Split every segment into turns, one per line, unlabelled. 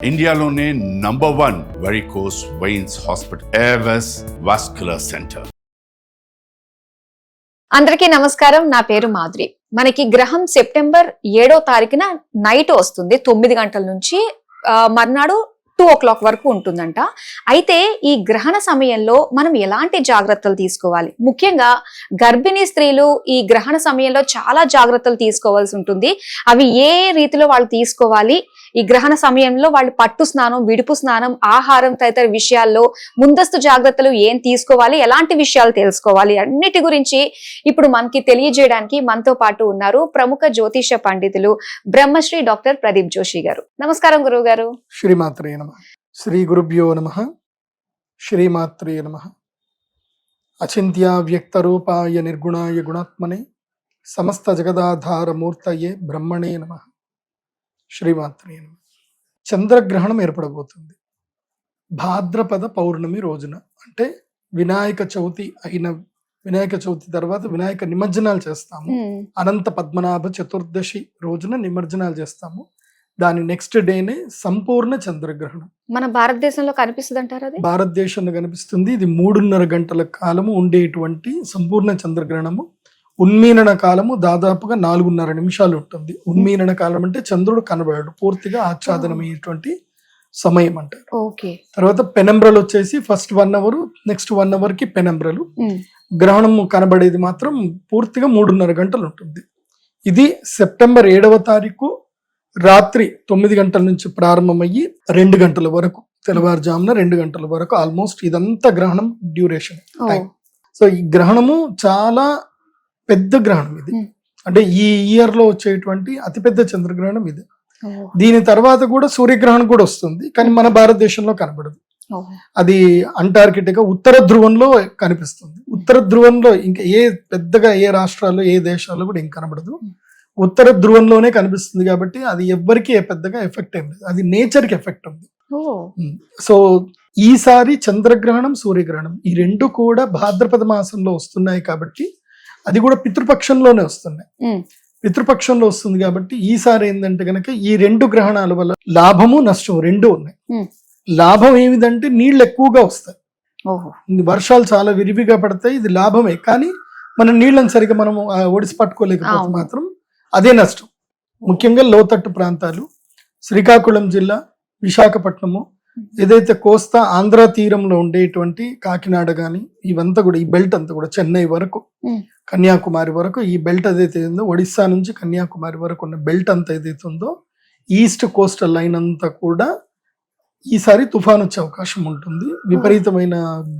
ఇండియాలోనే #1 varicose veins hospital Avis vascular centre.
అందరికీ నమస్కారం. నా పేరు మాధురి. మనకి గ్రహం సెప్టెంబర్ 7వ తారీఖున నైట్ వస్తుంది 9 గంటల నుంచి మర్నాడు 2 o'clock వరకు ఉంటుందంట. అయితే ఈ గ్రహణ సమయంలో మనం ఎలాంటి జాగ్రత్తలు తీసుకోవాలి? ముఖ్యంగా గర్భిణీ స్త్రీలు ఈ గ్రహణ సమయంలో చాలా జాగ్రత్తలు తీసుకోవాల్సి ఉంటుంది. అవి ఏ రీతిలో వాళ్ళు తీసుకోవాలి? ఈ గ్రహణ సమయంలో వాళ్ళు పట్టు స్నానం, విడుపు స్నానం, ఆహారం తదితర విషయాల్లో ముందస్తు జాగ్రత్తలు ఏం తీసుకోవాలి, ఎలాంటి విషయాలు తెలుసుకోవాలి, అన్నిటి గురించి ఇప్పుడు మనకి తెలియజేయడానికి మనతో పాటు ఉన్నారు ప్రముఖ జ్యోతిష పండితులు బ్రహ్మశ్రీ డాక్టర్ ప్రదీప్ జోషి గారు. నమస్కారం గురువు గారు.
శ్రీమాత్రే నమః. శ్రీ గురుభ్యో నమః. శ్రీమాత్రే నమః. అచింత్య వ్యక్త రూపాయ నిర్గుణాయ గుణాత్మనే సమస్త జగదాధార మూర్తయే బ్రహ్మణే నమః. శ్రీమాత్రే నమః. చంద్రగ్రహణం ఏర్పడబోతుంది భాద్రపద పౌర్ణమి రోజున. అంటే వినాయక చవితి తర్వాత వినాయక నిమజ్జనాలు చేస్తాము. అనంత పద్మనాభ చతుర్దశి రోజున నిమజ్జనాలు చేస్తాము. దాని నెక్స్ట్ డేనే సంపూర్ణ చంద్రగ్రహణం
మన భారతదేశంలో కనిపిస్తుంది అంటారు. అది
భారతదేశంలో కనిపిస్తుంది. ఇది 3.5 గంటల కాలము ఉండేటువంటి సంపూర్ణ చంద్రగ్రహణము. ఉన్మీలన కాలము దాదాపుగా 4.5 నిమిషాలు ఉంటుంది. ఉన్మీలన కాలం అంటే చంద్రుడు కనబడాడు, పూర్తిగా ఆచ్ఛాదనమైనటువంటి సమయం అంటారు. తర్వాత పెనంబ్రలు వచ్చేసి ఫస్ట్ 1 hour, నెక్స్ట్ 1 hour కి పెనంబ్రలు. గ్రహణము కనబడేది మాత్రం పూర్తిగా 3.5 గంటలు ఉంటుంది. ఇది సెప్టెంబర్ 7వ తారీఖు రాత్రి 9 గంటల నుంచి ప్రారంభమయ్యి 2 గంటల వరకు, తెల్లవారుజామున 2 గంటల వరకు ఆల్మోస్ట్ ఇదంతా గ్రహణం డ్యూరేషన్ టైం. సో ఈ గ్రహణము చాలా పెద్ద గ్రహణం ఇది. అంటే ఈ ఇయర్ లో వచ్చేటువంటి అతిపెద్ద చంద్రగ్రహణం ఇది. దీని తర్వాత కూడా సూర్యగ్రహణం కూడా వస్తుంది, కానీ మన భారతదేశంలో కనబడదు. అది అంటార్కిటికా ఉత్తర ధ్రువంలో కనిపిస్తుంది. ఉత్తర ధ్రువంలో ఇంకా పెద్దగా ఏ రాష్ట్రాల్లో ఏ దేశాల్లో కూడా ఇంకా కనబడదు. ఉత్తర ధ్రువంలోనే కనిపిస్తుంది కాబట్టి అది ఎవ్వరికి పెద్దగా ఎఫెక్ట్ ఏం లేదు. అది నేచర్ కి ఎఫెక్ట్ ఉంది. సో ఈసారి చంద్రగ్రహణం, సూర్యగ్రహణం ఈ రెండు కూడా భాద్రపద మాసంలో వస్తున్నాయి కాబట్టి, అది కూడా పితృపక్షంలోనే వస్తున్నాయి. పితృపక్షంలో వస్తుంది కాబట్టి ఈసారి ఏంటంటే కనుక ఈ 2 గ్రహణాల వల్ల లాభము నష్టం 2 ఉన్నాయి. లాభం ఏమిటంటే నీళ్లు ఎక్కువగా వస్తాయి, వర్షాలు చాలా విరివిగా పడతాయి, ఇది లాభమే. కానీ మన నీళ్ళని సరిగా మనం ఒడిసి పట్టుకోలేకపోతే మాత్రం అదే నష్టం. ముఖ్యంగా లోతట్టు ప్రాంతాలు, శ్రీకాకుళం జిల్లా, విశాఖపట్నము, ఏదైతే కోస్తా ఆంధ్ర తీరంలో ఉండేటువంటి కాకినాడ గాని ఇవంతా కూడా, ఈ బెల్ట్ అంతా కూడా చెన్నై వరకు, కన్యాకుమారి వరకు, ఈ బెల్ట్ ఏదైతే ఉందో ఒడిస్సా నుంచి కన్యాకుమారి వరకు ఉన్న బెల్ట్ అంతా ఏదైతే ఉందో, ఈస్ట్ కోస్టల్ లైన్ అంతా కూడా ఈసారి తుఫాన్ వచ్చే అవకాశం ఉంటుంది. విపరీతమైన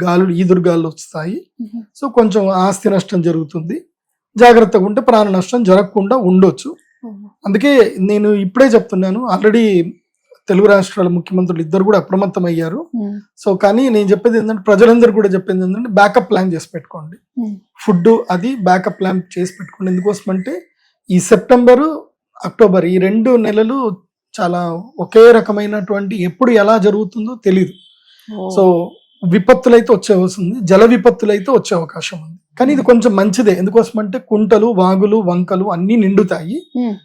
గాలులు, ఈదురుగాలు వస్తాయి. సో కొంచెం ఆస్తి నష్టం జరుగుతుంది. జాగ్రత్తగా ఉంటే ప్రాణ నష్టం జరగకుండా ఉండొచ్చు. అందుకే నేను ఇప్పుడే చెప్తున్నాను, ఆల్రెడీ తెలుగు రాష్ట్రాల ముఖ్యమంత్రులు ఇద్దరు కూడా అప్రమత్తం అయ్యారు. సో కానీ నేను చెప్పేది ఏంటంటే, ప్రజలందరూ కూడా చెప్పేది ఏంటంటే, బ్యాకప్ ప్లాన్ చేసి పెట్టుకోండి. ఫుడ్ అది బ్యాకప్ ప్లాన్ చేసి పెట్టుకోండి. ఎందుకోసం అంటే ఈ సెప్టెంబరు, అక్టోబర్ ఈ 2 నెలలు చాలా ఒకే రకమైనటువంటి, ఎప్పుడు ఎలా జరుగుతుందో తెలియదు. సో విపత్తులైతే వచ్చే వస్తుంది, జల విపత్తులైతే వచ్చే అవకాశం ఉంది. కానీ ఇది కొంచెం మంచిదే. ఎందుకోసం అంటే కుంటలు, వాగులు, వంకలు అన్ని నిండుతాయి.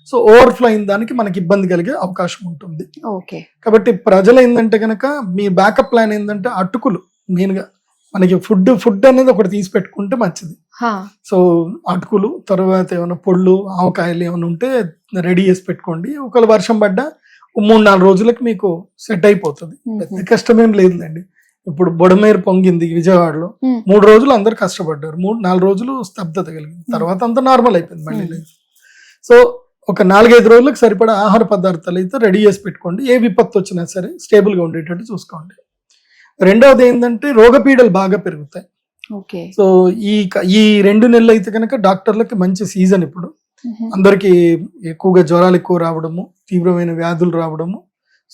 సో ఓవర్ఫ్లో అయిన దానికి మనకి ఇబ్బంది కలిగే అవకాశం ఉంటుంది. కాబట్టి ప్రజలు ఏంటంటే కనుక మీ బ్యాకప్ ప్లాన్ ఏంటంటే అటుకులు, మెయిన్ గా మనకి ఫుడ్ అనేది ఒకటి తీసి పెట్టుకుంటే మంచిది. సో అటుకులు, తర్వాత ఏమైనా పొళ్ళు, ఆవకాయలు ఏమైనా ఉంటే రెడీ చేసి పెట్టుకోండి. ఒకవేళ వర్షం పడ్డా 3-4 రోజులకి మీకు సెట్ అయిపోతుంది. పెద్ద కష్టమేం లేదులేండి. ఇప్పుడు బొడమేరు పొంగింది విజయవాడలో, 3 రోజులు అందరు కష్టపడ్డారు, 3-4 రోజులు స్తబ్దత కలిగింది. తర్వాత అంతా నార్మల్ అయిపోయింది మళ్ళీ లైఫ్. సో ఒక 4-5 రోజులకు సరిపడా ఆహార పదార్థాలు అయితే రెడీ చేసి పెట్టుకోండి. ఏ విపత్తు వచ్చినా సరే స్టేబుల్ గా ఉండేటట్టు చూసుకోండి. రెండవది ఏంటంటే, రోగపీడలు బాగా పెరుగుతాయి. సో ఈ 2 నెలలు అయితే కనుక డాక్టర్లకి మంచి సీజన్. ఇప్పుడు అందరికి ఎక్కువగా జ్వరాలు ఎక్కువ రావడము, తీవ్రమైన వ్యాధులు రావడము.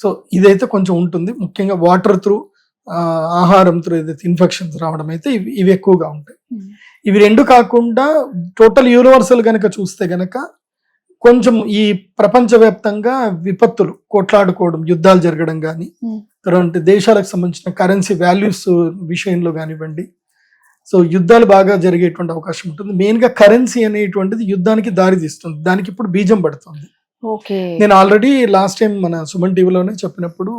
సో ఇదైతే కొంచెం ఉంటుంది. ముఖ్యంగా వాటర్ త్రూ, ఆహారం త్రూ ఏదైతే ఇన్ఫెక్షన్స్ రావడం అయితే ఇవి ఎక్కువగా ఉంటాయి. ఇవి 2 కాకుండా టోటల్ యూనివర్సల్ గనక చూస్తే గనక కొంచెం ఈ ప్రపంచవ్యాప్తంగా విపత్తులు, కొట్లాడుకోవడం, యుద్ధాలు జరగడం కానీ, తర్వాత దేశాలకు సంబంధించిన కరెన్సీ వాల్యూస్ విషయంలో కానివ్వండి, సో యుద్ధాలు బాగా జరిగేటువంటి అవకాశం ఉంటుంది. మెయిన్ గా కరెన్సీ అనేటువంటిది యుద్ధానికి దారి తీస్తుంది. దానికి ఇప్పుడు బీజం పడుతుంది.
ఓకే.
నేను ఆల్రెడీ లాస్ట్ టైం మన సుమన్ టీవీలోనే చెప్పినప్పుడు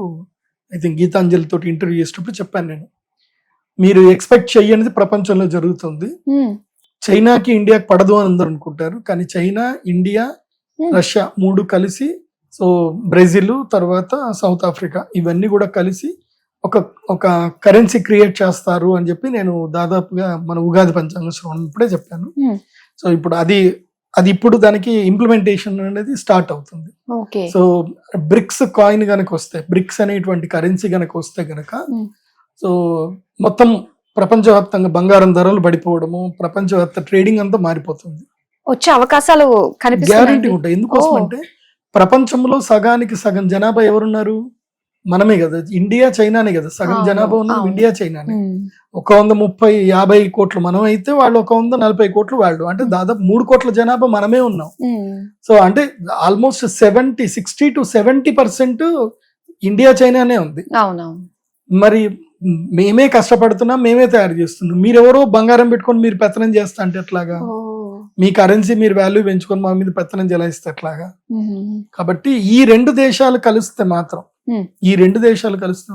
ఐ థింక్ గీతాంజలి తోటి ఇంటర్వ్యూ చేసినప్పుడు చెప్పాను నేను, మీరు ఎక్స్పెక్ట్ చెయ్యనిది ప్రపంచంలో జరుగుతుంది. చైనాకి ఇండియాకి పడదు అని అందరూ అనుకుంటారు, కానీ చైనా, ఇండియా, రష్యా 3 కలిసి, సో బ్రెజిల్, తర్వాత సౌత్ ఆఫ్రికా, ఇవన్నీ కూడా కలిసి ఒక కరెన్సీ క్రియేట్ చేస్తారు అని చెప్పి నేను దాదాపుగా మన ఉగాది పంచాంగ శ్రవణం ఇప్పుడే చెప్పాను. సో ఇప్పుడు అది ఇప్పుడు దానికి ఇంప్లిమెంటేషన్ అనేది స్టార్ట్ అవుతుంది. సో బ్రిక్స్ కాయిన్ గనక వస్తే, బ్రిక్స్ అనేటువంటి కరెన్సీ గనక వస్తే గనక, సో మొత్తం ప్రపంచవ్యాప్తంగా బంగారం ధరలు పడిపోవడము, ప్రపంచవ్యాప్త ట్రేడింగ్ అంతా మారిపోతుంది.
వచ్చే అవకాశాలు
గ్యారంటీ ఉంటాయి. ఎందుకోసం అంటే ప్రపంచంలో సగానికి సగం జనాభా ఎవరున్నారు? మనమే కదా, ఇండియా చైనానే కదా, సగం జనాభా ఉన్నది ఇండియా చైనానే. 130-50 కోట్లు మనం అయితే, వాళ్ళు 140 కోట్లు వాళ్ళు, అంటే దాదాపు 3 కోట్ల జనాభా మనమే ఉన్నాం. సో అంటే ఆల్మోస్ట్ 60 to 70% ఇండియా చైనానే ఉంది. మరి మేమే కష్టపడుతున్నాం, మేమే తయారు చేస్తున్నాం. మీరెవరో బంగారం పెట్టుకొని మీరు పెత్తనం చేస్తా అంటే ఎట్లాగా? మీ కరెన్సీ మీరు వాల్యూ పెంచుకొని మా మీద పెత్తనం జలాయిస్తే ఎట్లాగా? కాబట్టి ఈ రెండు దేశాలు కలిస్తే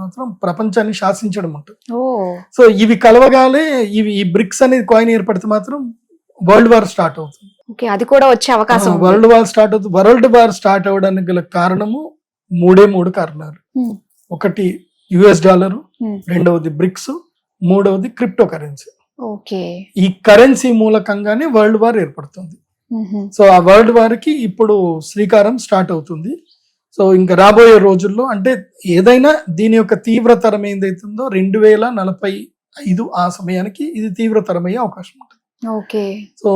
మాత్రం ప్రపంచాన్ని శాసించడం ఉంటుంది. సో ఇవి కలవగానే ఈ బ్రిక్స్ అనేది కాయిన్ ఏర్పడితే మాత్రం వరల్డ్ వార్ స్టార్ట్ అవుతుంది.
అది కూడా వచ్చే అవకాశం.
వరల్డ్ వార్ స్టార్ట్ అవుతుంది. వరల్డ్ వార్ స్టార్ట్ అవడానికి గల కారణము 3 కారణాలు. ఒకటి US డాలరు, రెండవది బ్రిక్స్, మూడవది క్రిప్టో కరెన్సీ. ఈ కరెన్సీ మూలకంగానే వరల్డ్ వార్ ఏర్పడుతుంది. సో ఆ వరల్డ్ వార్ కి ఇప్పుడు శ్రీకారం స్టార్ట్ అవుతుంది. సో ఇంకా రాబోయే రోజుల్లో, అంటే ఏదైనా దీని యొక్క తీవ్రతరం ఏదైతుందో 2045 ఆ సమయానికి ఇది తీవ్రతరమయ్యే అవకాశం ఉంటుంది. సో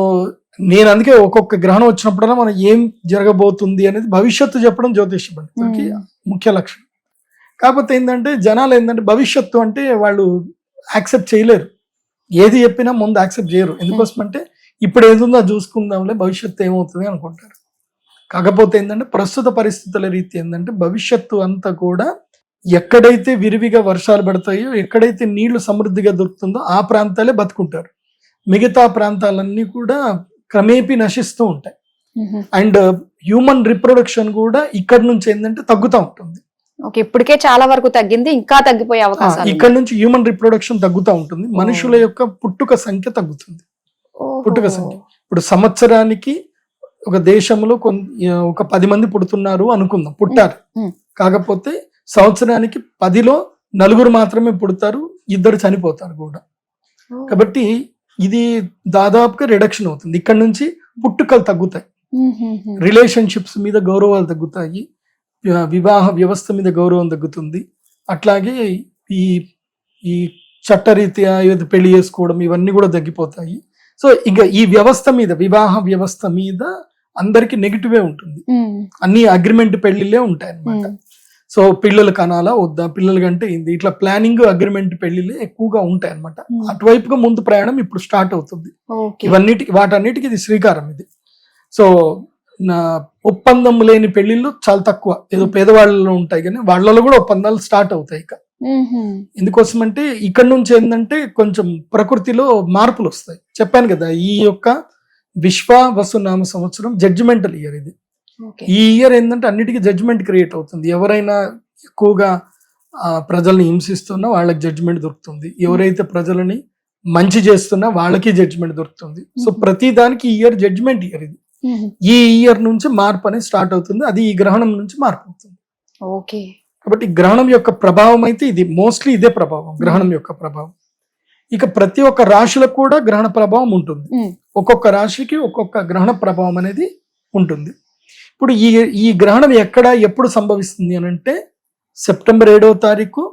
నేను అందుకే ఒక్కొక్క గ్రహణం వచ్చినప్పుడల్లా మనం ఏం జరగబోతుంది అనేది భవిష్యత్తు చెప్పడం జ్యోతిష్య పండితులకి ముఖ్య లక్ష్యం. కాకపోతే ఏంటంటే జనాలు ఏంటంటే భవిష్యత్తు అంటే వాళ్ళు యాక్సెప్ట్ చేయలేరు, ఏది చెప్పినా ముందు యాక్సెప్ట్ చేయరు. ఎందుకోసం అంటే ఇప్పుడు ఏదుందో చూసుకుందాంలే, భవిష్యత్తు ఏమవుతుంది అనుకుంటారు. కాకపోతే ఏంటంటే ప్రస్తుత పరిస్థితుల రీతి ఏంటంటే భవిష్యత్తు అంతా కూడా ఎక్కడైతే విరివిగా వర్షాలు పడతాయో, ఎక్కడైతే నీళ్లు సమృద్ధిగా దొరుకుతుందో ఆ ప్రాంతాలే బతుకుంటారు. మిగతా ప్రాంతాలన్నీ కూడా క్రమేపీ నశిస్తూ ఉంటాయి. అండ్ హ్యూమన్ రిప్రొడక్షన్ కూడా ఇక్కడ నుంచి ఏంటంటే తగ్గుతూ ఉంటుంది.
ఇప్పటికే చాలా వరకు తగ్గింది, ఇంకా తగ్గిపోయే అవకాశం.
ఇక్కడ నుంచి హ్యూమన్ రిప్రొడక్షన్ తగ్గుతూ ఉంటుంది. మనుషుల యొక్క పుట్టుక సంఖ్య తగ్గుతుంది. పుట్టుక సంఖ్య ఇప్పుడు సంవత్సరానికి ఒక దేశంలో ఒక 10 మంది పుడుతున్నారు అనుకుందాం, పుట్టారు. కాకపోతే సంవత్సరానికి 10లో 4 మాత్రమే పుడతారు, 2 చనిపోతారు కూడా. కాబట్టి ఇది దాదాపుగా రిడక్షన్ అవుతుంది. ఇక్కడ నుంచి పుట్టుకలు తగ్గుతాయి, రిలేషన్షిప్స్ మీద గౌరవాలు తగ్గుతాయి, వివాహ వ్యవస్థ మీద గౌరవం తగ్గుతుంది. అట్లాగే ఈ చట్టరీత్యా పెళ్లి చేసుకోవడం ఇవన్నీ కూడా తగ్గిపోతాయి. సో ఇంకా ఈ వ్యవస్థ మీద, వివాహ వ్యవస్థ మీద అందరికి నెగిటివే ఉంటుంది. అన్ని అగ్రిమెంట్ పెళ్లిళ్ళే ఉంటాయి అన్నమాట. సో పిల్లలు కనాలా వద్దా, పిల్లల కంటే ఏంది, ఇట్లా ప్లానింగ్ అగ్రిమెంట్ పెళ్లిళ్ళే ఎక్కువగా ఉంటాయి అన్నమాట. అటువైపుగా ముందు ప్రయాణం ఇప్పుడు స్టార్ట్ అవుతుంది. వాటన్నిటికి ఇది శ్రీకారం ఇది. సో ఒప్పందం లేని పెళ్లిళ్ళు చాలా తక్కువ, ఏదో పేదవాళ్ళలో ఉంటాయి, కానీ వాళ్ళలో కూడా ఒప్పందాలు స్టార్ట్ అవుతాయి. ఇక ఎందుకోసం అంటే ఇక్కడ నుంచి ఏంటంటే కొంచెం ప్రకృతిలో మార్పులు వస్తాయి. చెప్పాను కదా, ఈ యొక్క విశ్వావసునామ సంవత్సరం జడ్జిమెంటల్ ఇయర్ ఇది. ఈ ఇయర్ ఏంటంటే అన్నిటికీ జడ్జిమెంట్ క్రియేట్ అవుతుంది. ఎవరైనా ఎక్కువగా ప్రజల్ని హింసిస్తున్నా వాళ్ళకి జడ్జిమెంట్ దొరుకుతుంది, ఎవరైతే ప్రజలని మంచి చేస్తున్నా వాళ్ళకి జడ్జిమెంట్ దొరుకుతుంది. సో ప్రతి దానికి ఈ ఇయర్ జడ్జిమెంట్ ఇయర్ ఇది. ఈ ఇయర్ నుంచి మార్పు అనేది స్టార్ట్ అవుతుంది. అది ఈ గ్రహణం నుంచి మార్పు అవుతుంది. కాబట్టి గ్రహణం యొక్క ప్రభావం అయితే ఇది, మోస్ట్లీ ఇదే ప్రభావం, గ్రహణం యొక్క ప్రభావం. ఇక ప్రతి ఒక్క రాశులకు కూడా గ్రహణ ప్రభావం ఉంటుంది. ఒక్కొక్క రాశికి ఒక్కొక్క గ్రహణ ప్రభావం అనేది ఉంటుంది. ఇప్పుడు ఈ గ్రహణం ఎక్కడ ఎప్పుడు సంభవిస్తుంది అని అంటే సెప్టెంబర్ 7వ తారీఖు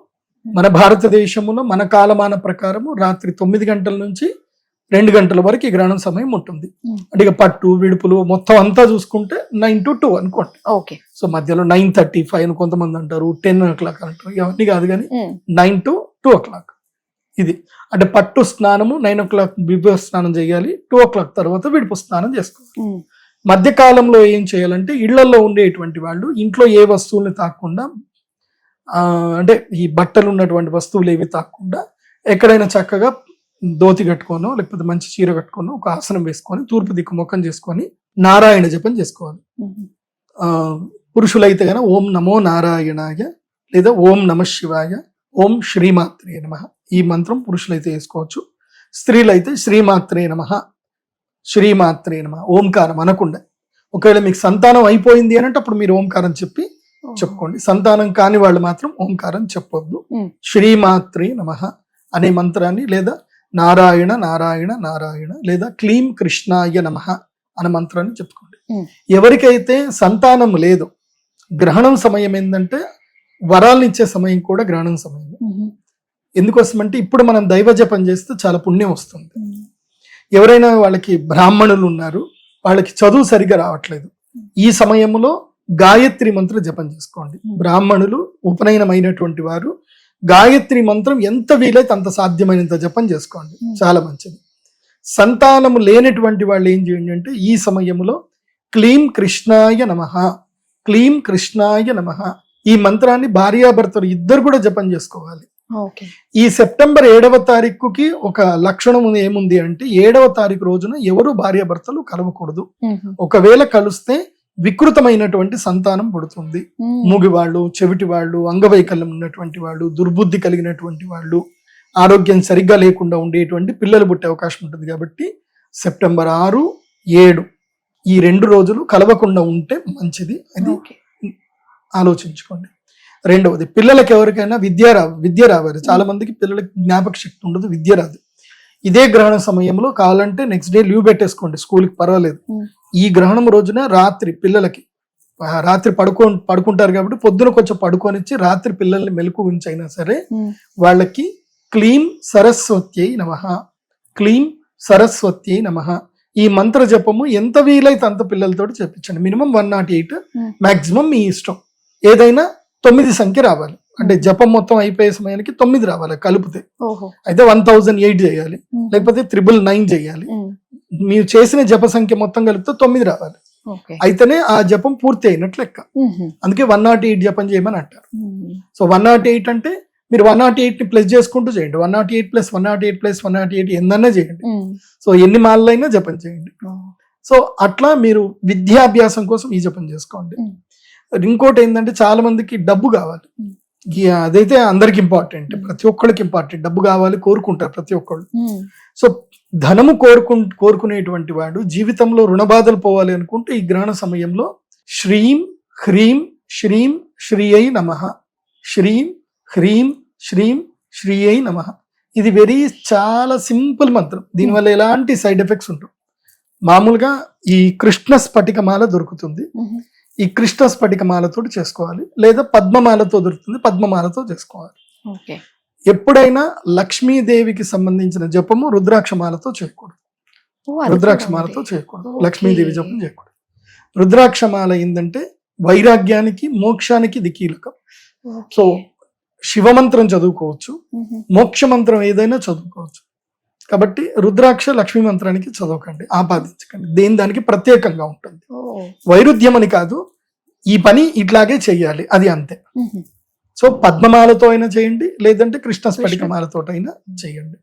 మన భారతదేశంలో మన కాలమాన ప్రకారము రాత్రి 9 గంటల నుంచి 2 గంటల వరకు ఈ గ్రహణం సమయం ఉంటుంది. అంటే ఇక పట్టు విడుపులు మొత్తం అంతా చూసుకుంటే 9 to 2 అనుకోండి. సో మధ్యలో 9:35 అని కొంతమంది అంటారు, 10 o'clock అంటారు, ఇవన్నీ కాదు, కానీ 9 to 2 o'clock ఇది. అంటే పట్టు స్నానము 9 o'clock విభవ స్నానం చేయాలి, 2 o'clock తర్వాత విడుపు స్నానం చేసుకోవాలి. మధ్య కాలంలో ఏం చేయాలంటే ఇళ్లలో ఉండేటువంటి వాళ్ళు ఇంట్లో ఏ వస్తువుల్ని తాకుండా, అంటే ఈ బట్టలు ఉన్నటువంటి వస్తువులు ఏవి తాకుండా ఎక్కడైనా చక్కగా ధోతి కట్టుకోనో లేకపోతే మంచి చీర కట్టుకోనో ఒక ఆసనం వేసుకొని తూర్పు దిక్కు ముఖం చేసుకొని నారాయణ జపం చేసుకోవాలి. పురుషులైతే గన ఓం నమో నారాయణాయ లేదా ఓం నమ శివాయ, ఓం శ్రీమాత్రే నమః ఈ మంత్రం పురుషులైతే వేసుకోవచ్చు. స్త్రీలైతే శ్రీమాత్రే నమః, శ్రీమాత్రే నమః ఓంకారం అనకుండా. ఒకవేళ మీకు సంతానం అయిపోయింది అని అంటే అప్పుడు మీరు ఓంకారం చెప్పుకోండి. సంతానం కాని వాళ్ళు మాత్రం ఓంకారం చెప్పొద్దు. శ్రీమాత్రే నమః అనే మంత్రాన్ని లేదా నారాయణ నారాయణ నారాయణ లేదా క్లీం కృష్ణాయ నమః అనే మంత్రాన్ని చెప్పుకోండి. ఎవరికైతే సంతానం లేదు, గ్రహణం సమయం ఏంటంటే వరాలను ఇచ్చే సమయం కూడా గ్రహణం సమయం. ఎందుకోసమంటే ఇప్పుడు మనం దైవ జపం చేస్తే చాలా పుణ్యం వస్తుంది. ఎవరైనా వాళ్ళకి బ్రాహ్మణులు ఉన్నారు, వాళ్ళకి చదువు సరిగ్గా రావట్లేదు, ఈ సమయంలో గాయత్రి మంత్రం జపం చేసుకోండి. బ్రాహ్మణులు ఉపనయనమైనటువంటి వారు గాయత్రి మంత్రం ఎంత వీలైతే అంత సాధ్యమైనంత జపం చేసుకోండి, చాలా మంచిది. సంతానము లేనటువంటి వాళ్ళు ఏం చేయండి అంటే ఈ సమయంలో క్లీం కృష్ణాయ నమః, క్లీం కృష్ణాయ నమః ఈ మంత్రాన్ని భార్యాభర్తలు ఇద్దరు కూడా జపం చేసుకోవాలి. ఈ సెప్టెంబర్ 7వ తారీఖుకి ఒక లక్షణం ఏముంది అంటే 7వ తారీఖు రోజున ఎవరు భార్యాభర్తలు కలవకూడదు. ఒకవేళ కలిస్తే వికృతమైనటువంటి సంతానం పుడుతుంది. మూగివాళ్ళు, చెవిటి వాళ్ళు, అంగవైకల్యం ఉన్నటువంటి వాళ్ళు, దుర్బుద్ధి కలిగినటువంటి వాళ్ళు, ఆరోగ్యం సరిగ్గా లేకుండా ఉండేటువంటి పిల్లలు పుట్టే అవకాశం ఉంటుంది. కాబట్టి సెప్టెంబర్ 6, 7 ఈ 2 రోజులు కలవకుండా ఉంటే మంచిది. అది ఆలోచించుకోండి. రెండవది, పిల్లలకి ఎవరికైనా విద్య రావాలి. చాలా మందికి పిల్లలకి జ్ఞాపక శక్తి ఉండదు, విద్య రాదు. ఇదే గ్రహణ సమయంలో కావాలంటే నెక్స్ట్ డే లీవ్ పెట్టేసుకోండి, స్కూల్కి పర్వాలేదు. ఈ గ్రహణం రోజున రాత్రి పిల్లలకి రాత్రి పడుకుంటారు కాబట్టి పొద్దున కొంచెం పడుకొనిచ్చి రాత్రి పిల్లల్ని మెలకు ఉంచైనా సరే వాళ్ళకి క్లీం సరస్వత్యై నమః, క్లీం సరస్వత్యై నమః ఈ మంత్ర జపము ఎంత వీలైతే అంత పిల్లలతో చెప్పించండి. మినిమం 108, మాక్సిమం మీ ఇష్టం. ఏదైనా 9 సంఖ్య రావాలి, అంటే జపం మొత్తం అయిపోయే సమయానికి 9 రావాలి కలిపితే. అయితే 1008 చేయాలి, లేకపోతే 999 చేయాలి. మీరు చేసిన జప సంఖ్య మొత్తం కలిపితే 9 రావాలి. అయితేనే ఆ జపం పూర్తి అయినట్లు లెక్క. అందుకే 108 జపం చేయమని అంటారు. సో 108 అంటే మీరు 108 ని ప్లస్ చేసుకుంటూ చేయండి. 108 + 108 + 108 ఎన్నైనా చేయండి. సో ఎన్ని మాలైనా జపం చేయండి. సో అట్లా మీరు విద్యాభ్యాసం కోసం ఈ జపం చేసుకోండి. ఇంకోటి ఏంటంటే చాలా మందికి డబ్బు కావాలి, అదైతే అందరికి ఇంపార్టెంట్, ప్రతి ఒక్కరికి ఇంపార్టెంట్. డబ్బు కావాలి కోరుకుంటారు ప్రతి ఒక్కళ్ళు. సో ధనము కోరుకునేటువంటి వాడు జీవితంలో రుణబాధలు పోవాలి అనుకుంటే ఈ గ్రహణ సమయంలో శ్రీం హ్రీం శ్రీం శ్రీయై నమః, శ్రీం హ్రీం శ్రీం శ్రీయై నమః ఇది చాలా సింపుల్ మంత్రం. దీనివల్ల ఎలాంటి సైడ్ ఎఫెక్ట్స్ ఉండవు. మామూలుగా ఈ కృష్ణ స్ఫటికమాల దొరుకుతుంది, ఈ కృష్ణ స్ఫటికమాలతో చేసుకోవాలి, లేదా పద్మమాలతో దొరుకుతుంది, పద్మమాలతో చేసుకోవాలి. ఎప్పుడైనా లక్ష్మీదేవికి సంబంధించిన జపము రుద్రాక్షమాలతో చేయకూడదు, రుద్రాక్షమాలతో చేయకూడదు, లక్ష్మీదేవి జపం చేయకూడదు. రుద్రాక్షమాల ఏంటంటే వైరాగ్యానికి మోక్షానికి ఇది కీలకం. సో శివమంత్రం చదువుకోవచ్చు, మోక్ష మంత్రం ఏదైనా చదువుకోవచ్చు. కాబట్టి రుద్రాక్ష లక్ష్మీ మంత్రానికి చదవకండి, ఆపాదించకండి. దానికి ప్రత్యేకంగా ఉంటుంది, వైరుధ్యం అని కాదు, ఈ పని ఇట్లాగే చెయ్యాలి అది అంతే. సో పద్మమాలతో అయినా చేయండి, లేదంటే కృష్ణ స్ఫటికమాలతో అయినా చేయండి.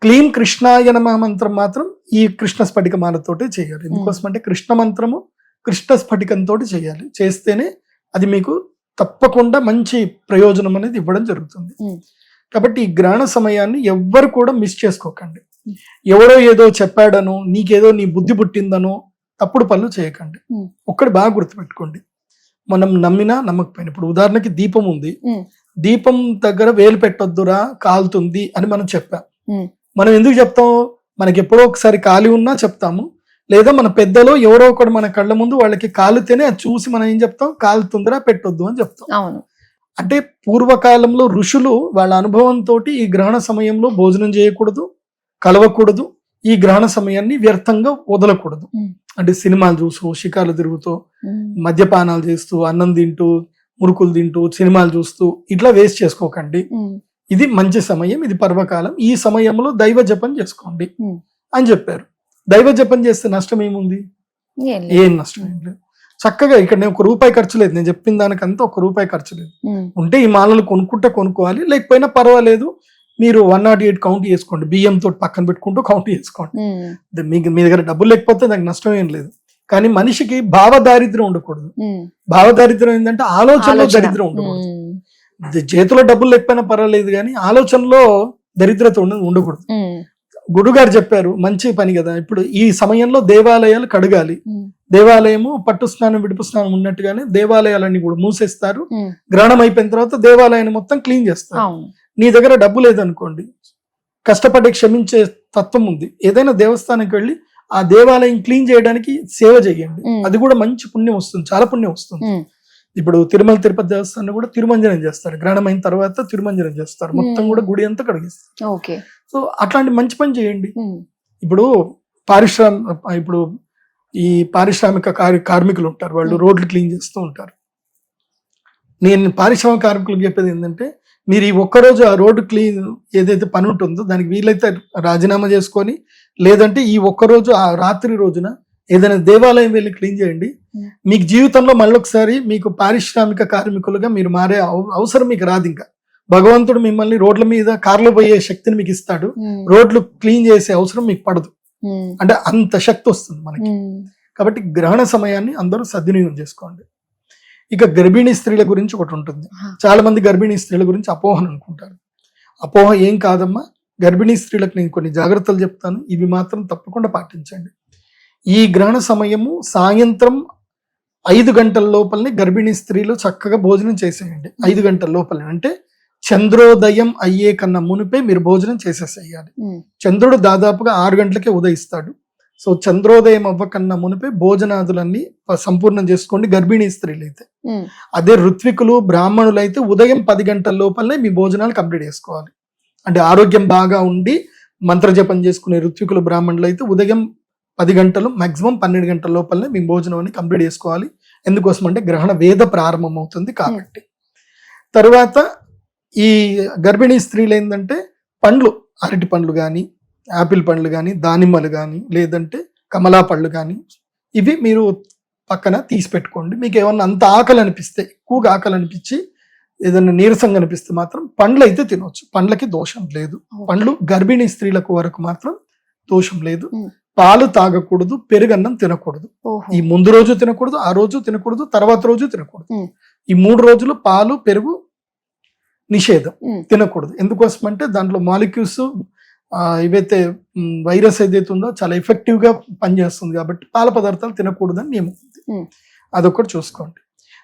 క్లీం కృష్ణాయ నమః మంత్రం మాత్రం ఈ కృష్ణ స్ఫటికమాలతోటే చేయాలి. ఎందుకోసం అంటే కృష్ణ మంత్రము కృష్ణ స్ఫటికంతో చేయాలి. చేస్తేనే అది మీకు తప్పకుండా మంచి ప్రయోజనం అనేది ఇవ్వడం జరుగుతుంది. కాబట్టి ఈ గ్రహణ సమయాన్ని ఎవ్వరు కూడా మిస్ చేసుకోకండి. ఎవరో ఏదో చెప్పాడనో, నీకేదో నీ బుద్ధి పుట్టిందనో తప్పుడు పనులు చేయకండి. ఒక్కటి బాగా గుర్తుపెట్టుకోండి, మనం నమ్మినా నమ్మకపోయినా, ఇప్పుడు ఉదాహరణకి దీపం ఉంది, దీపం దగ్గర వేలు పెట్టొద్దురా కాలుతుంది అని మనం చెప్పాం. మనం ఎందుకు చెప్తాం? మనకి ఎప్పుడో ఒకసారి కాలి ఉన్నా చెప్తాము, లేదా మన పెద్దలో ఎవరో ఒకటి మన కళ్ళ ముందు వాళ్ళకి కాలుతేనే అది చూసి మనం ఏం చెప్తాం, కాలుతుందిరా పెట్టొద్దు అని చెప్తాం.
అవును.
అంటే పూర్వకాలంలో ఋషులు వాళ్ళ అనుభవంతో ఈ గ్రహణ సమయంలో భోజనం చేయకూడదు, కలవకూడదు, ఈ గ్రహణ సమయాన్ని వ్యర్థంగా వదలకూడదు. అంటే సినిమాలు చూస్తూ, షికార్లు తిరుగుతూ, మద్యపానాలు చేస్తూ, అన్నం తింటూ, మురుకులు తింటూ, సినిమాలు చూస్తూ ఇట్లా వేస్ట్ చేసుకోకండి. ఇది మంచి సమయం, ఇది పర్వకాలం, ఈ సమయంలో దైవ జపం చేసుకోండి అని చెప్పారు. దైవ జపం చేస్తే నష్టం ఏముంది? ఏం నష్టం ఏం లేదు. చక్కగా ఇక్కడ నేను ₹1 ఖర్చు లేదు, నేను చెప్పిన దానికంతా ₹1 ఖర్చు లేదు. ఉంటే ఈ మాలలు కొనుక్కోవాలి, లేకపోయినా పర్వాలేదు. మీరు 108 కౌంట్ చేసుకోండి, బియ్యంతో పక్కన పెట్టుకుంటూ కౌంట్ చేసుకోండి. మీ దగ్గర డబ్బులు లేకపోతే దానికి నష్టం ఏం లేదు. కానీ మనిషికి భావదారిద్ర్యం ఉండకూడదు. భావదారిద్ర్యం ఏంటంటే ఆలోచనలో దరిద్రం ఉండకూడదు. చేతిలో డబ్బులు లేకపోయినా పర్వాలేదు కానీ ఆలోచనలో దరిద్రత ఉండకూడదు. గురుగారు చెప్పారు మంచి పని కదా, ఇప్పుడు ఈ సమయంలో దేవాలయాలు కడగాలి. దేవాలయము పట్టు స్నానం విడుపు స్నానం ఉన్నట్టుగానే దేవాలయాలన్నీ కూడా మూసేస్తారు. గ్రహణం అయిపోయిన తర్వాత దేవాలయాన్ని మొత్తం క్లీన్ చేస్తారు. నీ దగ్గర డబ్బు లేదనుకోండి, కష్టపడి క్షమించే తత్వం ఉంది, ఏదైనా దేవస్థానానికి వెళ్ళి ఆ దేవాలయం క్లీన్ చేయడానికి సేవ చేయండి. అది కూడా మంచి పుణ్యం వస్తుంది, చాలా పుణ్యం వస్తుంది. ఇప్పుడు తిరుమల తిరుపతి దేవస్థానం కూడా తిరుమంజనం చేస్తారు. గ్రహణం అయిన తర్వాత తిరుమంజనం చేస్తారు, మొత్తం కూడా గుడి అంతా కడిగిస్తారు. సో అట్లాంటి మంచి పని చేయండి. ఇప్పుడు ఈ పారిశ్రామిక కార్మికులు ఉంటారు, వాళ్ళు రోడ్లు క్లీన్ చేస్తూ ఉంటారు. నేను పారిశ్రామిక కార్మికులకు చెప్పేది ఏంటంటే, మీరు ఈ ఒక్కరోజు ఆ రోడ్డు క్లీన్ ఏదైతే పని ఉంటుందో దానికి వీలైతే రాజీనామా చేసుకొని, లేదంటే ఈ ఒక్కరోజు ఆ రాత్రి రోజున ఏదైనా దేవాలయం వెళ్ళి క్లీన్ చేయండి. మీకు జీవితంలో మళ్ళొకసారి మీకు పారిశ్రామిక కార్మికులుగా మీరు మారే అవసరం మీకు రాదు. ఇంకా భగవంతుడు మిమ్మల్ని రోడ్ల మీద కార్లు పోయే శక్తిని మీకు ఇస్తాడు, రోడ్లు క్లీన్ చేసే అవసరం మీకు పడదు. అంటే అంత శక్తి వస్తుంది మనకి. కాబట్టి గ్రహణ సమయాన్ని అందరూ సద్వినియోగం చేసుకోండి. ఇక గర్భిణీ స్త్రీల గురించి ఒకటి ఉంటుంది. చాలా మంది గర్భిణీ స్త్రీల గురించి అపోహను అనుకుంటారు. అపోహ ఏం కాదమ్మా. గర్భిణీ స్త్రీలకు నేను కొన్ని జాగ్రత్తలు చెప్తాను, ఇవి మాత్రం తప్పకుండా పాటించండి. ఈ గ్రహణ సమయము సాయంత్రం 5 గంటల లోపలనే గర్భిణీ స్త్రీలు చక్కగా భోజనం చేసేయండి. 5 గంటల లోపలనే అంటే చంద్రోదయం అయ్యే కన్నా మునిపే మీరు భోజనం చేసేసేయాలి. చంద్రుడు దాదాపుగా 6 గంటలకే ఉదయిస్తాడు. సో చంద్రోదయం అవ్వకన్నా మునిపే భోజనాదులన్నీ సంపూర్ణం చేసుకోండి గర్భిణీ స్త్రీలు అయితే. అదే ఋత్వికులు బ్రాహ్మణులు అయితే ఉదయం 10 గంటల లోపలనే మీ భోజనాలు కంప్లీట్ చేసుకోవాలి. అంటే ఆరోగ్యం బాగా ఉండి మంత్రజపం చేసుకునే ఋత్వికులు బ్రాహ్మణులు అయితే ఉదయం 10 గంటలు మాక్సిమం 12 గంటల లోపలనే మీ భోజనం అని కంప్లీట్ చేసుకోవాలి. ఎందుకోసం అంటే గ్రహణ వేద ప్రారంభం అవుతుంది కాబట్టి. తర్వాత ఈ గర్భిణీ స్త్రీలు ఏంటంటే పండ్లు, అరటి పండ్లు కానీ, యాపిల్ పండ్లు కానీ, దానిమ్మలు కానీ, లేదంటే కమలా పళ్ళు కానీ, ఇవి మీరు పక్కన తీసి పెట్టుకోండి. మీకు ఏమన్నా అంత ఆకలి అనిపిస్తే, ఎక్కువగా ఆకలి అనిపించి ఏదైనా నీరసంగా అనిపిస్తే మాత్రం పండ్లు అయితే తినవచ్చు, పండ్లకి దోషం లేదు. పండ్లు గర్భిణీ స్త్రీలకు వరకు మాత్రం దోషం లేదు. పాలు తాగకూడదు, పెరుగన్నం తినకూడదు. ఈ ముందు రోజు తినకూడదు, ఆ రోజు తినకూడదు, తర్వాత రోజు తినకూడదు. ఈ 3 రోజులు పాలు పెరుగు నిషేధం, తినకూడదు. ఎందుకోసం అంటే దాంట్లో మాలిక్యూల్స్ ఏవైతే వైరస్ ఏదైతే ఉందో చాలా ఎఫెక్టివ్ గా పనిచేస్తుంది కాబట్టి పాల పదార్థాలు తినకూడదని నియమం ఉంది. అదొకటి చూసుకోండి.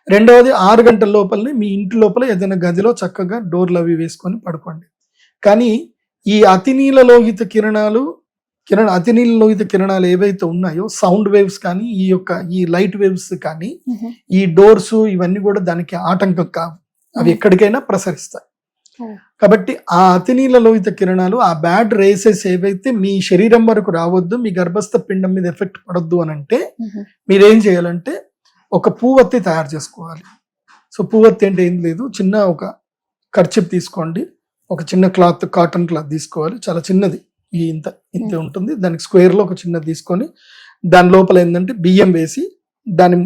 రెండవది 6 గంటల లోపలనే మీ ఇంటి లోపల ఏదైనా గదిలో చక్కగా డోర్లు అవి వేసుకొని పడుకోండి. కానీ ఈ అతినీల లోహిత కిరణాలు ఏవైతే ఉన్నాయో, సౌండ్ వేవ్స్ కానీ, ఈ లైట్ వేవ్స్ కానీ, ఈ డోర్స్ ఇవన్నీ కూడా దానికి ఆటంకం కావు, అవి ఎక్కడికైనా ప్రసరిస్తాయి. కాబట్టి ఆ అతినీల లోహిత కిరణాలు, ఆ బ్యాడ్ రేసెస్ ఏవైతే మీ శరీరం వరకు రావద్దు, మీ గర్భస్థ పిండం మీద ఎఫెక్ట్ పడొద్దు అని అంటే మీరేం చేయాలంటే ఒక పువ్వొత్తి తయారు చేసుకోవాలి. సో పువ్వొత్తి అంటే ఏం లేదు, చిన్న ఒక కర్చిప్ తీసుకోండి, ఒక చిన్న కాటన్ క్లాత్ తీసుకోవాలి, చాలా చిన్నది, ఇంత ఉంటుంది. దానికి స్క్వేర్ లో ఒక చిన్నది తీసుకొని దాని లోపల ఏంటంటే బియ్యం వేసి దాన్ని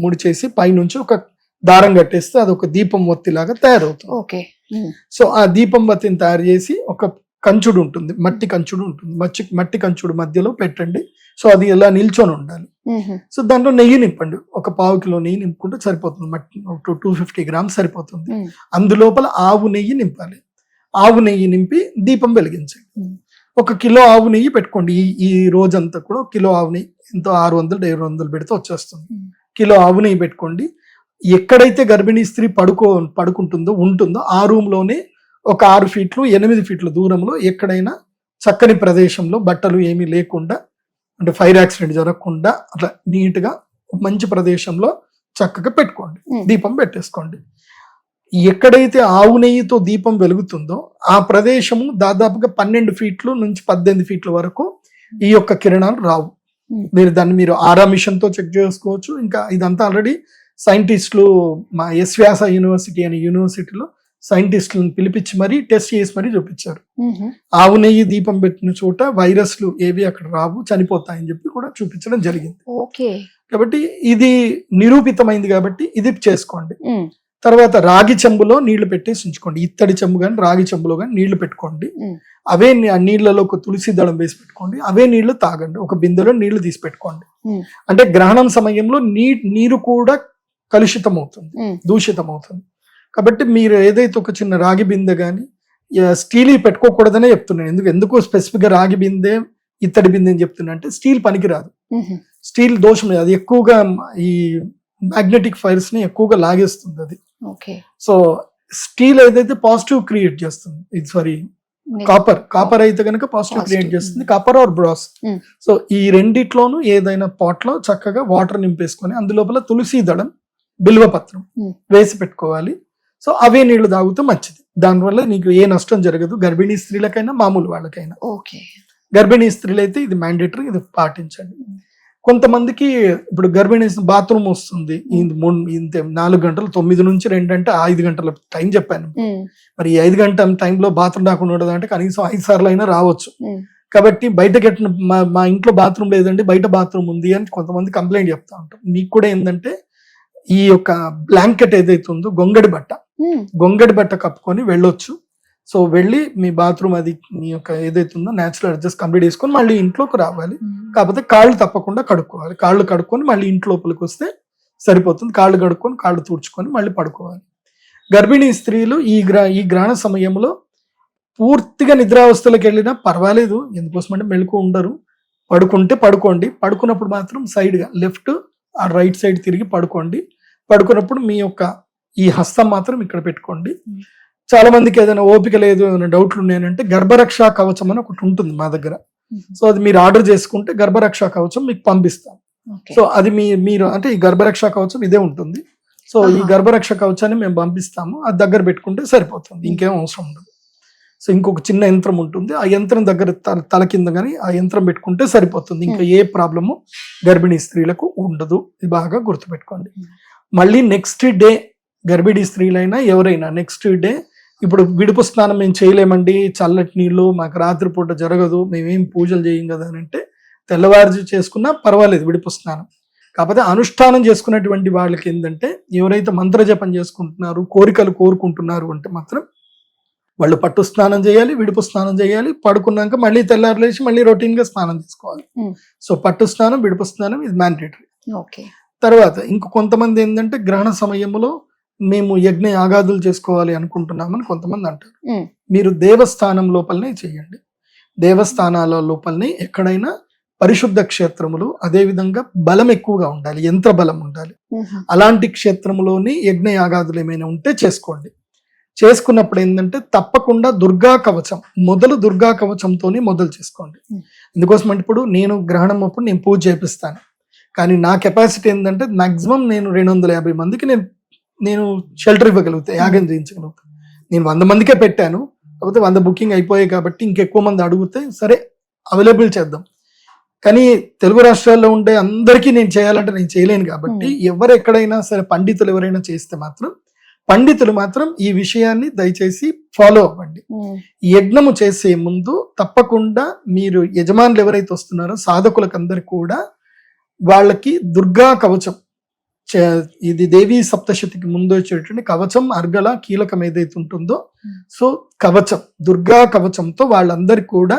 ముడిచేసి పైనుంచి ఒక దారం కట్టేస్తే అది ఒక దీపం వత్తిలాగా తయారవుతుంది. సో ఆ దీపం వత్తిని తయారు చేసి ఒక కంచుడు ఉంటుంది, మట్టి కంచుడు ఉంటుంది, మట్టి కంచుడు మధ్యలో పెట్టండి. సో అది ఎలా నిల్చొని ఉండాలి. సో దాంట్లో నెయ్యి నింపండి, ఒక 1/4 కిలో నెయ్యి నింపుకుంటే సరిపోతుంది. మట్టి 250 గ్రామ్స్ సరిపోతుంది. అందులోపల ఆవు నెయ్యి నింపాలి. ఆవు నెయ్యి నింపి దీపం వెలిగించండి. 1 కిలో ఆవు నెయ్యి పెట్టుకోండి. ఈ రోజంతా కూడా 1 కిలో ఆవు నెయ్యి ఎంతో 600-700 పెడితే వచ్చేస్తుంది. కిలో ఆవు నెయ్యి పెట్టుకోండి. ఎక్కడైతే గర్భిణీ స్త్రీ ఉంటుందో ఆ రూమ్ లోనే ఒక 6 ఫీట్లు 8 ఫీట్ల దూరంలో ఎక్కడైనా చక్కని ప్రదేశంలో, బట్టలు ఏమీ లేకుండా, అంటే ఫైర్ యాక్సిడెంట్ జరగకుండా అట్లా నీట్ గా మంచి ప్రదేశంలో చక్కగా పెట్టుకోండి, దీపం పెట్టేసుకోండి. ఎక్కడైతే ఆవు నెయ్యితో దీపం వెలుగుతుందో ఆ ప్రదేశము దాదాపుగా 12 ఫీట్లు నుంచి 18 ఫీట్ల వరకు ఈ యొక్క కిరణాలు రావు. మీరు ఆరా మిషన్ తో చెక్ చేసుకోవచ్చు. ఇంకా ఇదంతా ఆల్రెడీ సైంటిస్టులు, మా ఎస్వ్యాస యూనివర్సిటీ అనే యూనివర్సిటీలో సైంటిస్టులను పిలిపించి మరీ టెస్ట్ చేసి మరీ చూపించారు. ఆవు నెయ్యి దీపం పెట్టిన చోట వైరస్లు ఏవి అక్కడ రావు, చనిపోతాయని చెప్పి కూడా చూపించడం జరిగింది. కాబట్టి ఇది నిరూపితమైంది కాబట్టి ఇది చేసుకోండి. తర్వాత రాగి చెంబులో నీళ్లు పెట్టేసి ఉంచుకోండి. ఇత్తడి చెంబు కానీ రాగి చెంబులో కానీ నీళ్లు పెట్టుకోండి. అవే ఆ నీళ్లలో ఒక తులసి దళం వేసి పెట్టుకోండి. అవే నీళ్లు తాగండి. ఒక బిందెలో నీళ్లు తీసి పెట్టుకోండి. అంటే గ్రహణం సమయంలో నీరు కూడా కలుషితం అవుతుంది, దూషితం అవుతుంది. కాబట్టి మీరు ఏదైతే ఒక చిన్న రాగి బిందె కానీ స్టీల్ పెట్టుకోకూడదనే చెప్తున్నాను. ఎందుకు స్పెసిఫిక్ గా రాగి బిందె ఇత్తడి బిందె అని చెప్తున్నా అంటే స్టీల్ పనికిరాదు. స్టీల్ దోషం లేదు, అది ఎక్కువగా ఈ మ్యాగ్నెటిక్ ఫైర్స్ ని ఎక్కువగా లాగేస్తుంది అది. సో స్టీల్ ఏదైతే పాజిటివ్ క్రియేట్ చేస్తుంది, ఇది సారీ కాపర్ అయితే కనుక పాజిటివ్ క్రియేట్ చేస్తుంది, కాపర్ ఆర్ బ్రాస్. సో ఈ రెండిట్లోనూ ఏదైనా పాట్ లో చక్కగా వాటర్ నింపేసుకొని అందులోపల తులసి దళం బిల్వపత్రం వేసి పెట్టుకోవాలి. సో అవే నీళ్లు తాగుతూ మంచిది. దానివల్ల నీకు ఏ నష్టం జరగదు, గర్భిణీ స్త్రీలకైనా మామూలు వాళ్ళకైనా. గర్భిణీ స్త్రీలు అయితే ఇది మ్యాండేటరీ, ఇది పాటించండి. కొంతమందికి ఇప్పుడు గర్భిణీ బాత్రూమ్ వస్తుంది, 4 గంటలు 9 నుంచి 2 అంటే 5 గంటల టైం చెప్పాను. మరి 5 గంటల టైంలో బాత్రూమ్ రాకుండా ఉండదు అంటే కనీసం 5 సార్లు అయినా రావచ్చు. కాబట్టి బయటకి మా ఇంట్లో బాత్రూమ్ లేదండి, బయట బాత్రూమ్ ఉంది అని కొంతమంది కంప్లైంట్ చెప్తా ఉంటారు. మీకు కూడా ఏంటంటే ఈ యొక్క బ్లాంకెట్ ఏదైతే ఉందో గొంగడి బట్ట కప్పుకొని వెళ్ళొచ్చు. సో వెళ్ళి మీ బాత్రూమ్ అది మీ యొక్క ఏదైతే ఉందో న్యాచురల్ అడ్జస్ట్ కంప్లీట్ చేసుకొని మళ్ళీ ఇంట్లోకి రావాలి. కాకపోతే కాళ్ళు తప్పకుండా కడుక్కోవాలి. కాళ్ళు కడుక్కొని మళ్ళీ ఇంట్లోపలికి వస్తే సరిపోతుంది. కాళ్ళు కడుక్కొని కాళ్ళు తుడుచుకొని మళ్ళీ పడుకోవాలి. గర్భిణీ స్త్రీలు ఈ గ్రహణ సమయంలో పూర్తిగా నిద్రావస్థలకు వెళ్ళినా పర్వాలేదు, ఎందుకోసమంటే మెలకు ఉండరు. పడుకుంటే పడుకోండి. పడుకున్నప్పుడు మాత్రం సైడ్గా లెఫ్ట్ ఆ రైట్ సైడ్ తిరిగి పడుకోండి. పడుకున్నప్పుడు మీ యొక్క ఈ హస్తం మాత్రం ఇక్కడ పెట్టుకోండి. చాలా మందికి ఏదైనా ఓపిక లేదు, ఏదైనా డౌట్లు ఉన్నాయంటే గర్భరక్షా కవచం అని ఒకటి ఉంటుంది మా దగ్గర. సో అది మీరు ఆర్డర్ చేసుకుంటే గర్భరక్షా కవచం మీకు పంపిస్తాం. సో అది మీరు అంటే ఈ గర్భరక్షా కవచం ఇదే ఉంటుంది. సో ఈ గర్భరక్ష కవచాన్ని మేము పంపిస్తాము, అది దగ్గర పెట్టుకుంటే సరిపోతుంది, ఇంకేం అవసరం ఉండదు. సో ఇంకొక చిన్న యంత్రం ఉంటుంది, ఆ యంత్రం దగ్గర తల కింద కానీ ఆ యంత్రం పెట్టుకుంటే సరిపోతుంది. ఇంకా ఏ ప్రాబ్లము గర్భిణీ స్త్రీలకు ఉండదు. ఇది బాగా గుర్తుపెట్టుకోండి. మళ్ళీ నెక్స్ట్ డే గర్భిణీ స్త్రీలైనా ఎవరైనా నెక్స్ట్ డే ఇప్పుడు విడుపు స్నానం మేము చేయలేమండి, చల్లటి నీళ్ళు మాకు రాత్రిపూట జరగదు, మేమేం పూజలు చేయం కదా అని అంటే తెల్లవారు చేసుకున్నా పర్వాలేదు విడుపు స్నానం. కాకపోతే అనుష్ఠానం చేసుకున్నటువంటి వాళ్ళకి ఏంటంటే ఎవరైతే మంత్రజపం చేసుకుంటున్నారు, కోరికలు కోరుకుంటున్నారు అంటే మాత్రం వాళ్ళు పట్టు స్నానం చేయాలి, విడుపు స్నానం చేయాలి. పడుకున్నాక మళ్ళీ తెల్లారు లేచి మళ్ళీ రొటీన్ గా స్నానం చేసుకోవాలి. సో పట్టు స్నానం, విడుపు స్నానం ఇది మ్యాండేటరీ. తర్వాత ఇంక కొంతమంది ఏంటంటే గ్రహణ సమయంలో మేము యజ్ఞ యాగాదులు చేసుకోవాలి అనుకుంటున్నామని కొంతమంది అంటారు. మీరు దేవస్థానం లోపలనే చేయండి. దేవస్థానాల లోపలనే ఎక్కడైనా పరిశుద్ధ క్షేత్రములు, అదే విధంగా బలం ఎక్కువగా ఉండాలి, యంత్ర బలం ఉండాలి. అలాంటి క్షేత్రములోని యజ్ఞ యాగాదులు ఏమైనా ఉంటే చేసుకోండి. చేసుకున్నప్పుడు ఏంటంటే తప్పకుండా దుర్గా కవచం, దుర్గా కవచంతోనే మొదలు చేసుకోండి. ఎందుకోసం అంటే ఇప్పుడు నేను గ్రహణం అప్పుడు నేను పూజ చేపిస్తాను, కానీ నా కెపాసిటీ ఏంటంటే మాక్సిమం నేను 250 మందికి నేను షెల్టర్ ఇవ్వగలుగుతాను, యాగం చేయించగలుగుతాను. నేను 100 మందికే పెట్టాను, కాకపోతే 100 బుకింగ్ అయిపోయాయి కాబట్టి ఇంకెక్కువ మంది అడిగితే సరే అవైలబుల్ చేద్దాం. కానీ తెలుగు రాష్ట్రాల్లో ఉండే అందరికీ నేను చేయాలంటే నేను చేయలేను. కాబట్టి ఎవరు ఎక్కడైనా సరే పండితులు ఎవరైనా చేస్తే మాత్రం పండితులు మాత్రం ఈ విషయాన్ని దయచేసి ఫాలో అవ్వండి. యజ్ఞము చేసే ముందు తప్పకుండా మీరు యజమానులు ఎవరైతే వస్తున్నారో సాధకులకు అందరు కూడా వాళ్ళకి దుర్గా కవచం, ఇది దేవీ సప్తశతికి ముందు వచ్చేటువంటి కవచం అర్గల కీలకం ఏదైతే ఉంటుందో, సో కవచం దుర్గా కవచంతో వాళ్ళందరికీ కూడా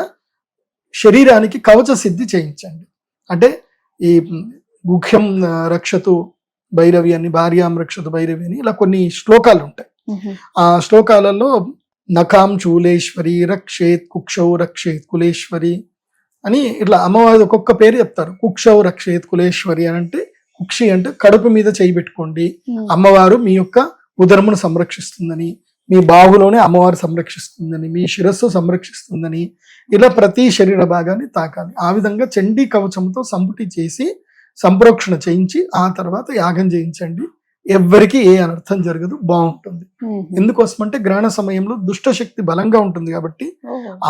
శరీరానికి కవచ సిద్ధి చేయించండి. అంటే ఈ గుఖ్యం రక్షతు భైరవి అని, భార్యాం రక్షతు భైరవి అని ఇలా కొన్ని శ్లోకాలు ఉంటాయి. ఆ శ్లోకాలలో నకాం చూలేశ్వరి రక్షేత్ కుక్షౌ రక్షేత్ కులేశ్వరి అని ఇట్లా అమ్మవారి ఒక్కొక్క పేరు చెప్తారు. కుక్షౌ రక్షేత్ కులేశ్వరి అని అంటే కుక్షి అంటే కడుపు మీద చేయి పెట్టుకోండి, అమ్మవారు మీ యొక్క ఉదరమును సంరక్షిస్తుందని, మీ బాహులోనే అమ్మవారు సంరక్షిస్తుందని, మీ శిరస్సు సంరక్షిస్తుందని, ఇలా ప్రతి శరీర భాగాన్ని తాకాలి. ఆ విధంగా చండీ కవచంతో సంపుటి చేసి సంప్రోక్షణ చేయించి ఆ తర్వాత యాగం చేయించండి. ఎవ్వరికి ఏ అనర్థం జరగదు, బాగుంటుంది. ఎందుకోసమంటే గ్రహణ సమయంలో దుష్టశక్తి బలంగా ఉంటుంది కాబట్టి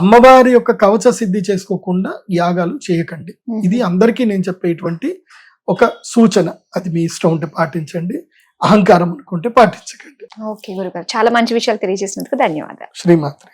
అమ్మవారి యొక్క కవచ సిద్ధి చేసుకోకుండా యాగాలు చేయకండి. ఇది అందరికీ నేను చెప్పేటువంటి ఒక సూచన. అది మీ ఇష్టం ఉంటే పాటించండి, అహంకారం అనుకుంటే పాటించకండి.
ఓకే గురుగారు, చాలా మంచి విషయాలు తెలియజేసినందుకు ధన్యవాదాలు.
శ్రీమాత్రే.